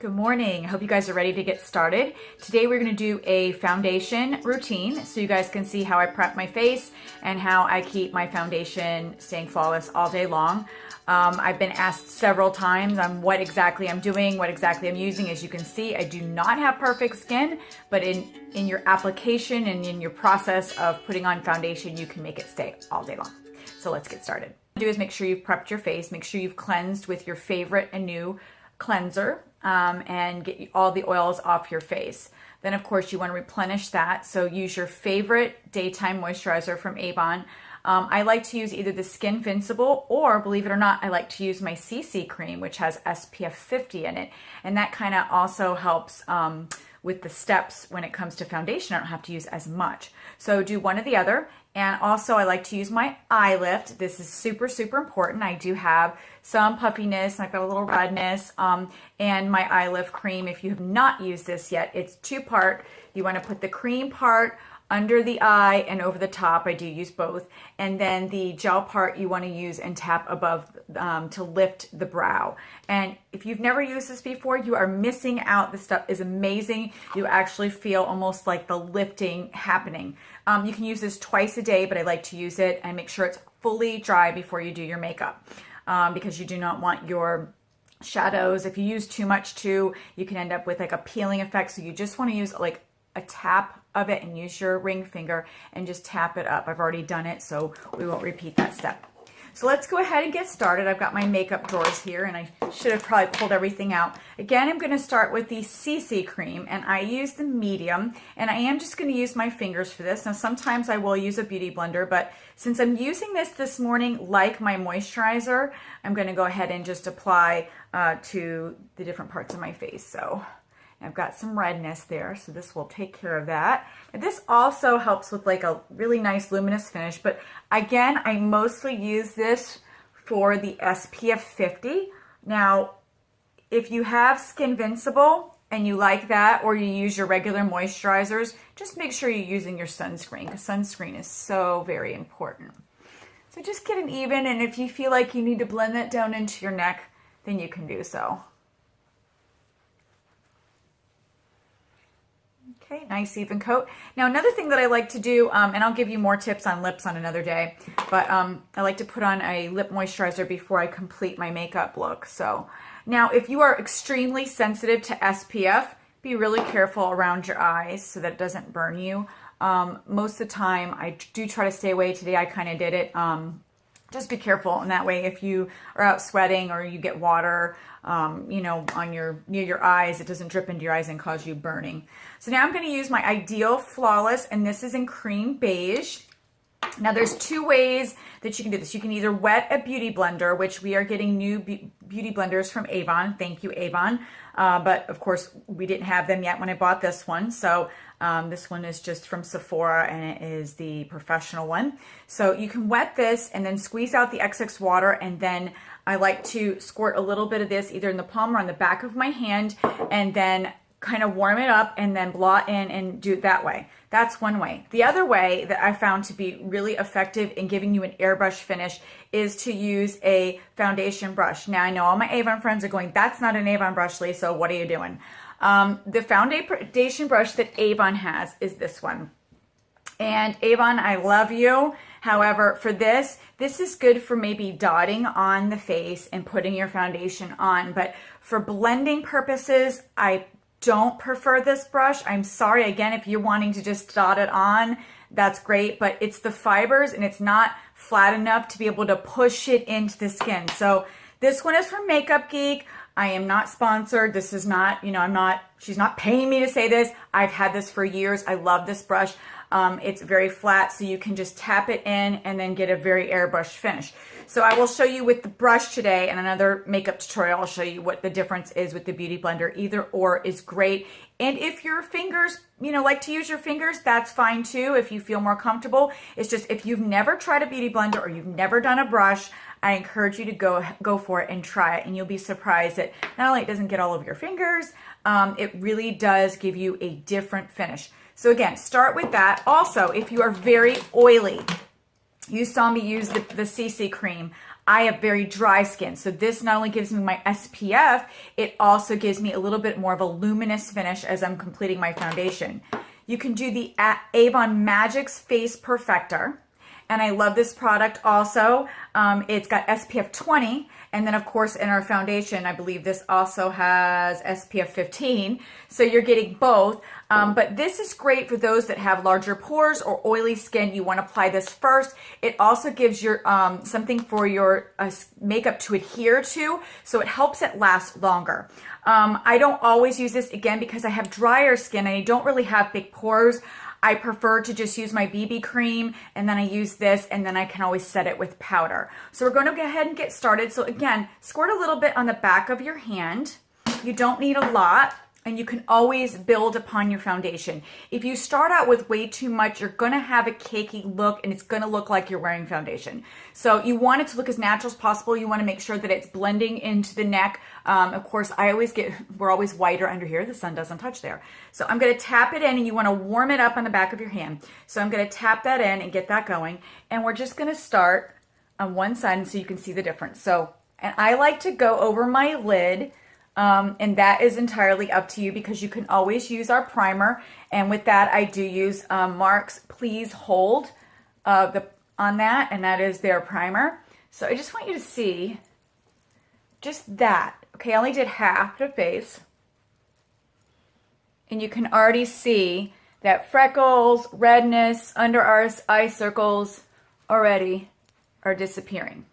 Good morning. I hope you guys are ready to get started. Today we're going to do a foundation routine so you guys can see how I prep my face and how I keep my foundation staying flawless all day long. I've been asked several times on what exactly I'm doing, what exactly I'm using. As you can see, I do not have perfect skin, but in your application and in your process of putting on foundation, you can make it stay all day long. So let's get started. What you do is make sure you've prepped your face, make sure you've cleansed with your favorite and new cleanser. And get all the oils off your face. Then of course you want to replenish that, so use your favorite daytime moisturizer from AVON. I like to use either the Skin Invincible or, believe it or not, I like to use my CC cream, which has SPF 50 in it, and that kind of also helps with the steps when it comes to foundation. I don't have to use as much, so do one or the other. And also I like to use my eye lift. This is super important. I do have some puffiness, I've got a little redness, and my eye lift cream, if you have not used this yet, it's two-part. You want to put the cream part under the eye and over the top. I do use both. And then the gel part you want to use and tap above to lift the brow. And if you've never used this before, you are missing out. This stuff is amazing. You actually feel almost like the lifting happening. You can use this twice a day, but I like to use it and make sure it's fully dry before you do your makeup, because you do not want your shadows. If you use too much too, you can end up with like a peeling effect. So you just want to use like a tap of it and use your ring finger and just tap it up. I've already done it, so we won't repeat that step. So let's go ahead and get started. I've got my makeup drawers here and I should have probably pulled everything out. Again, I'm going to start with the CC cream, and I use the medium, and I am just going to use my fingers for this. Now sometimes I will use a beauty blender, but since I'm using this morning like my moisturizer, I'm going to go ahead and just apply to the different parts of my face. So I've got some redness there, so this will take care of that. And this also helps with like a really nice luminous finish, but again, I mostly use this for the SPF 50. Now, if you have Skin Invincible and you like that, or you use your regular moisturizers, just make sure you're using your sunscreen, because sunscreen is so very important. So just get it even, and if you feel like you need to blend that down into your neck, then you can do so. Okay, nice even coat. Now another thing that I like to do, and I'll give you more tips on lips on another day, but I like to put on a lip moisturizer before I complete my makeup look. So now if you are extremely sensitive to SPF, be really careful around your eyes so that it doesn't burn you. Most of the time I do try to stay away. Today I kind of did it. Just be careful, and that way if you are out sweating or you get water, you know, on near your eyes, it doesn't drip into your eyes and cause you burning. So now I'm going to use my Ideal Flawless, and this is in cream beige. Now there's two ways that you can do this. You can either wet a beauty blender, which we are getting new beauty blenders from AVON. Thank you, AVON. But of course we didn't have them yet when I bought this one. So this one is just from Sephora, and it is the professional one. So you can wet this and then squeeze out the excess water, and then I like to squirt a little bit of this either in the palm or on the back of my hand, and then kind of warm it up and then blot in and do it that way. That's one way. The other way that I found to be really effective in giving you an airbrush finish is to use a foundation brush. Now I know all my Avon friends are going, that's not an Avon brush, Lisa, what are you doing? The foundation brush that Avon has is this one. And Avon, I love you. However, for this is good for maybe dotting on the face and putting your foundation on. But for blending purposes, I don't prefer this brush. I'm sorry, again, if you're wanting to just dot it on, that's great, but it's the fibers and it's not flat enough to be able to push it into the skin. So this one is from Makeup Geek. I am not sponsored. This is not, you know, she's not paying me to say this. I've had this for years. I love this brush. It's very flat, so you can just tap it in and then get a very airbrush finish. So I will show you with the brush today, and another makeup tutorial, I'll show you what the difference is with the beauty blender. Either or is great. And if your fingers, you know, like to use your fingers, that's fine too if you feel more comfortable. It's just if you've never tried a beauty blender or you've never done a brush, I encourage you to go for it and try it, and you'll be surprised that not only it doesn't get all over your fingers, it really does give you a different finish. So again, start with that. Also, if you are very oily, you saw me use the CC cream. I have very dry skin. So this not only gives me my SPF, it also gives me a little bit more of a luminous finish as I'm completing my foundation. You can do the AVON Magix Face Perfector. And I love this product also. It's got SPF 20. And then of course in our foundation, I believe this also has SPF 15. So you're getting both. But this is great for those that have larger pores or oily skin. You want to apply this first. It also gives your something for your makeup to adhere to. So it helps it last longer. I don't always use this again because I have drier skin and I don't really have big pores. I prefer to just use my BB cream and then I use this and then I can always set it with powder. So we're going to go ahead and get started. So again, squirt a little bit on the back of your hand. You don't need a lot and you can always build upon your foundation. If you start out with way too much, you're going to have a cakey look and it's going to look like you're wearing foundation. So you want it to look as natural as possible. You want to make sure that it's blending into the neck. Of course, we're always whiter under here. The sun doesn't touch there. So I'm going to tap it in and you want to warm it up on the back of your hand. So I'm going to tap that in and get that going. And we're just going to start on one side so you can see the difference. So, and I like to go over my lid. And that is entirely up to you because you can always use our primer. And with that, I do use Mark's Please Hold on that, and that is their primer. So I just want you to see just that. Okay, I only did half the face. And you can already see that freckles, redness, under our eye circles already are disappearing.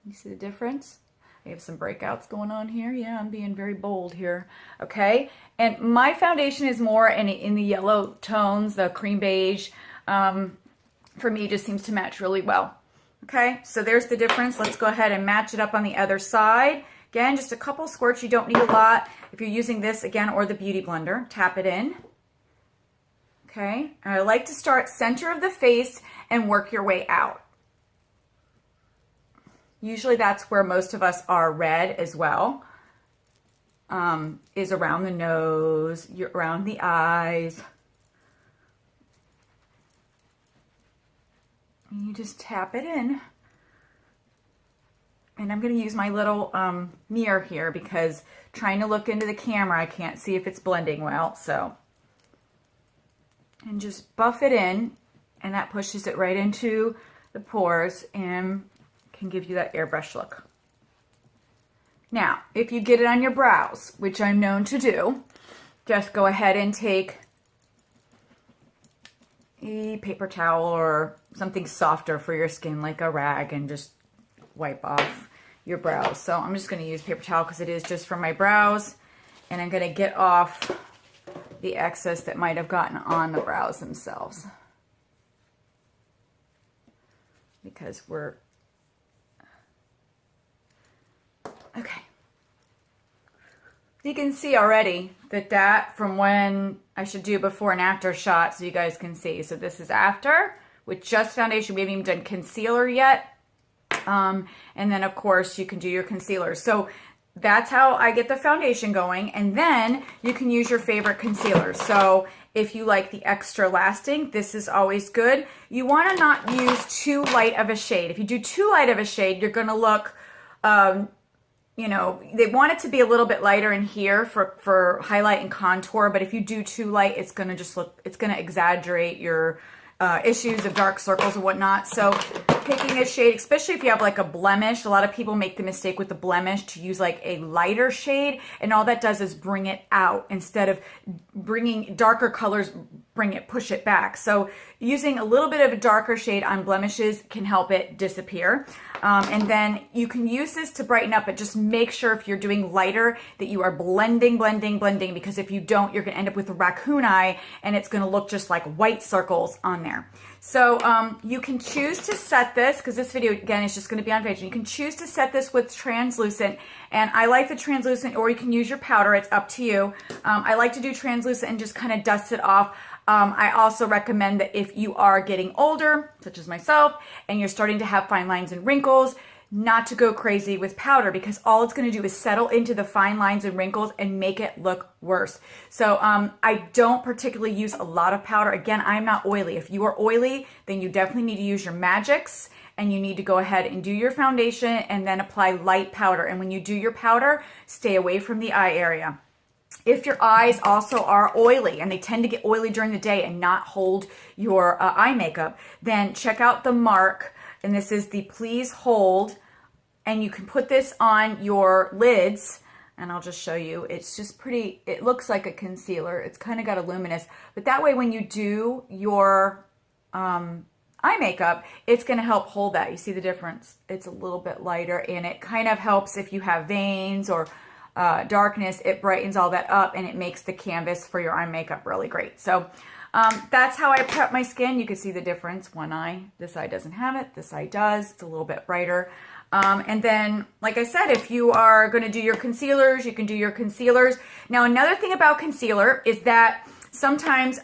You see the difference? I have some breakouts going on here. Yeah, I'm being very bold here. Okay, and my foundation is more in the yellow tones, the cream beige. For me, just seems to match really well. Okay, so there's the difference. Let's go ahead and match it up on the other side. Again, just a couple squirts. You don't need a lot. If you're using this, again, or the Beauty Blender, tap it in. Okay, and I like to start center of the face and work your way out. Usually that's where most of us are red as well, is around the nose, around the eyes. And you just tap it in. And I'm going to use my little mirror here because trying to look into the camera, I can't see if it's blending well. So, and just buff it in, and that pushes it right into the pores and can give you that airbrush look. Now, if you get it on your brows, which I'm known to do, just go ahead and take a paper towel or something softer for your skin, like a rag, and just wipe off your brows. So I'm just going to use paper towel because it is just for my brows, and I'm going to get off the excess that might have gotten on the brows themselves because we're okay. You can see already that from when I should do before and after shot so you guys can see. So this is after with just foundation. We haven't even done concealer yet. And then of course you can do your concealer. So that's how I get the foundation going. And then you can use your favorite concealer. So if you like the extra lasting, this is always good. You want to not use too light of a shade. If you do too light of a shade, you're going to look, you know, they want it to be a little bit lighter in here for highlight and contour, but if you do too light, it's going to just look, it's going to exaggerate your issues of dark circles and whatnot. So picking a shade, especially if you have like a blemish, a lot of people make the mistake with the blemish to use like a lighter shade, and all that does is bring it out instead of bringing darker colors, push it back. So using a little bit of a darker shade on blemishes can help it disappear. And then you can use this to brighten up, but just make sure if you're doing lighter that you are blending, because if you don't, you're going to end up with a raccoon eye and it's going to look just like white circles on there. So you can choose to set this, because this video again is just going to be on foundation. You can choose to set this with translucent, and I like the translucent, or you can use your powder. It's up to you. I like to do translucent and just kind of dust it off. I also recommend that if you are getting older, such as myself, and you're starting to have fine lines and wrinkles, not to go crazy with powder, because all it's going to do is settle into the fine lines and wrinkles and make it look worse. So I don't particularly use a lot of powder. Again, I'm not oily. If you are oily, then you definitely need to use your Magics, and you need to go ahead and do your foundation and then apply light powder. And when you do your powder, stay away from the eye area. If your eyes also are oily, and they tend to get oily during the day and not hold your eye makeup, then check out the Mark, and this is the Please Hold, and you can put this on your lids, and I'll just show you. It's just pretty, it looks like a concealer. It's kind of got a luminous, but that way when you do your eye makeup, it's going to help hold that. You see the difference? It's a little bit lighter, and it kind of helps if you have veins or darkness. It brightens all that up, and it makes the canvas for your eye makeup really great. So that's how I prep my skin. You can see the difference. One eye, this eye doesn't have it, this eye does. It's a little bit brighter. And then, like I said, if you are going to do your concealers, you can do your concealers. Now, another thing about concealer is that sometimes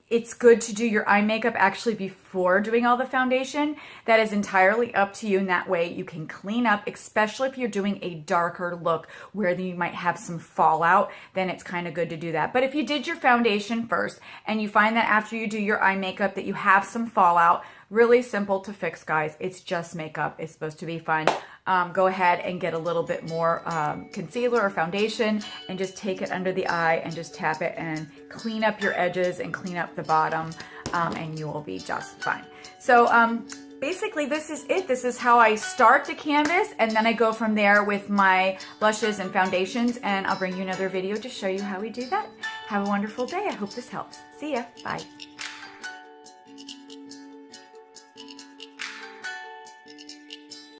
it's good to do your eye makeup actually before doing all the foundation. That is entirely up to you, and that way you can clean up, especially if you're doing a darker look where you might have some fallout, then it's kind of good to do that. But if you did your foundation first and you find that after you do your eye makeup that you have some fallout, really simple to fix, guys. It's just makeup. It's supposed to be fun. Go ahead and get a little bit more concealer or foundation and just take it under the eye and just tap it and clean up your edges and clean up the bottom, and you will be just fine. So basically this is it. This is how I start the canvas, and then I go from there with my blushes and foundations, and I'll bring you another video to show you how we do that. Have a wonderful day. I hope this helps. See ya. Bye.